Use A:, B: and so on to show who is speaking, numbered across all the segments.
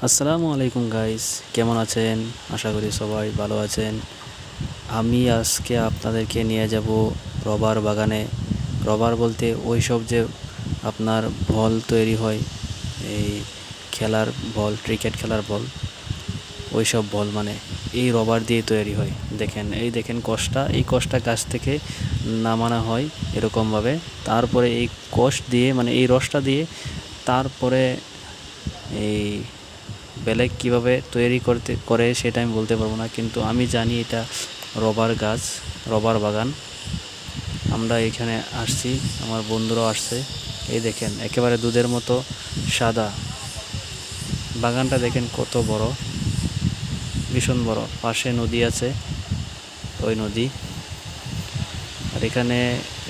A: আসসালামু আলাইকুম গাইস, কেমন আছেন? আশা করি সবাই ভালো আছেন। আমি আজকে আপনাদেরকে নিয়ে যাব রবার বাগানে। রবার বলতে ওই সব যে আপনার বল তৈরি হয়, এই খেলার বল, ক্রিকেট খেলার বল, ওই সব বল মানে এই রবার দিয়ে তৈরি হয়। দেখেন, এই দেখেন কষটা, এই কষটা গাছ থেকে নামানো হয় এরকমভাবে। তারপরে এই কষ দিয়ে মানে এই রসটা দিয়ে তারপরে এই বেলেগ কীভাবে তৈরি করে সেটা আমি বলতে পারবো না, কিন্তু আমি জানি এটা রবার গাছ, রবার বাগান। আমরা এখানে আসছি, আমার বন্ধুরাও আসছে। এই দেখেন একেবারে দুধের মতো সাদা। বাগানটা দেখেন কত বড়, ভীষণ বড়। পাশে নদী আছে, ওই নদী। আর এখানে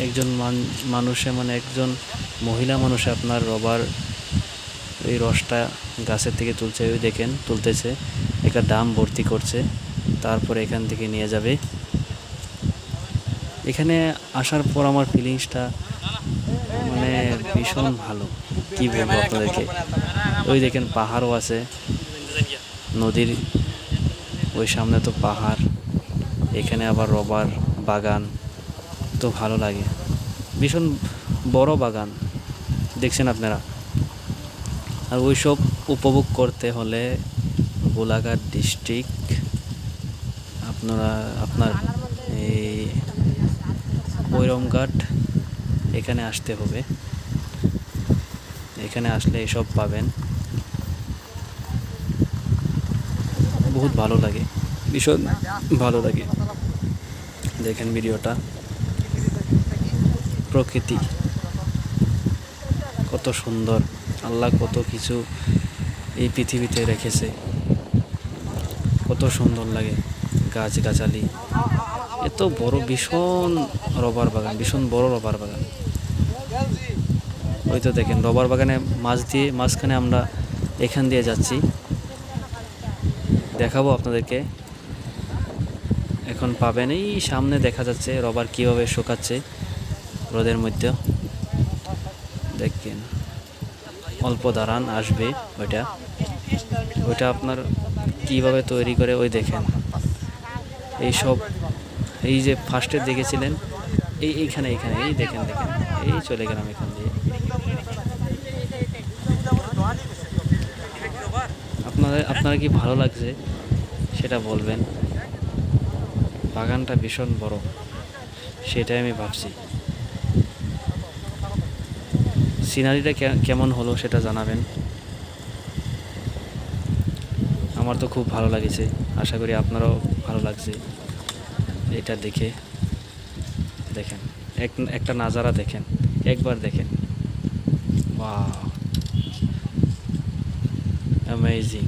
A: একজন মানুষে মানে একজন মহিলা মানুষে আপনার রবার এই রসটা গাছের থেকে তুলছে, ওই দেখেন তুলতেছে, একটা ড্রাম ভর্তি করছে, তারপরে এখান থেকে নিয়ে যাবে। এখানে আসার পর আমার ফিলিংসটা মানে ভীষণ ভালো, কি বলবো আপনাদেরকে। ওই দেখেন পাহাড়ও আছে, নদীর ওই সামনে তো পাহাড়, এখানে আবার রবার বাগান, তো ভালো লাগে। ভীষণ বড় বাগান দেখছেন আপনারা। আর ওই সব উপভোগ করতে হলে গোলাঘাট ডিস্ট্রিক্ট আপনার এই বৈরমঘাট এখানে আসতে হবে। এখানে আসলে এসব পাবেন, বহুত ভালো লাগে, ভীষণ ভালো লাগে। দেখেন ভিডিওটা, প্রকৃতি কত সুন্দর, আল্লাহ কত কিছু এই পৃথিবীতে রেখেছে, কত সুন্দর লাগে। গাছগাছালি, এত বড় ভীষণ রবার বাগান, ভীষণ বড় রবার বাগান। ওই তো দেখেন রবার বাগানে মাঝখানে আমরা এখান দিয়ে যাচ্ছি, দেখাবো আপনাদেরকে। এখন পাবেন, এই সামনে দেখা যাচ্ছে রবার কীভাবে শুকাচ্ছে রোদের মধ্যে। দেখেন অল্প দাঁড়ান, আসবে ওইটা আপনার কিভাবে তৈরি করে। ওই দেখেন এইসব, এই যে ফার্স্টে দেখেছিলেন এইখানে এই দেখেন, এই চলে গেলাম এখান দিয়ে। আপনারা কি ভালো লাগছে সেটা বলবেন। বাগানটা ভীষণ বড়, সেটাই আমি ভাবছি। সিনারিটা কেমন হলো সেটা জানাবেন। আমার তো খুব ভালো লাগছে, আশা করি আপনারাও ভালো লাগছে এটা দেখে। দেখেন একটা নাজারা দেখেন, একবার দেখেন, ওয়াও, অ্যামেজিং।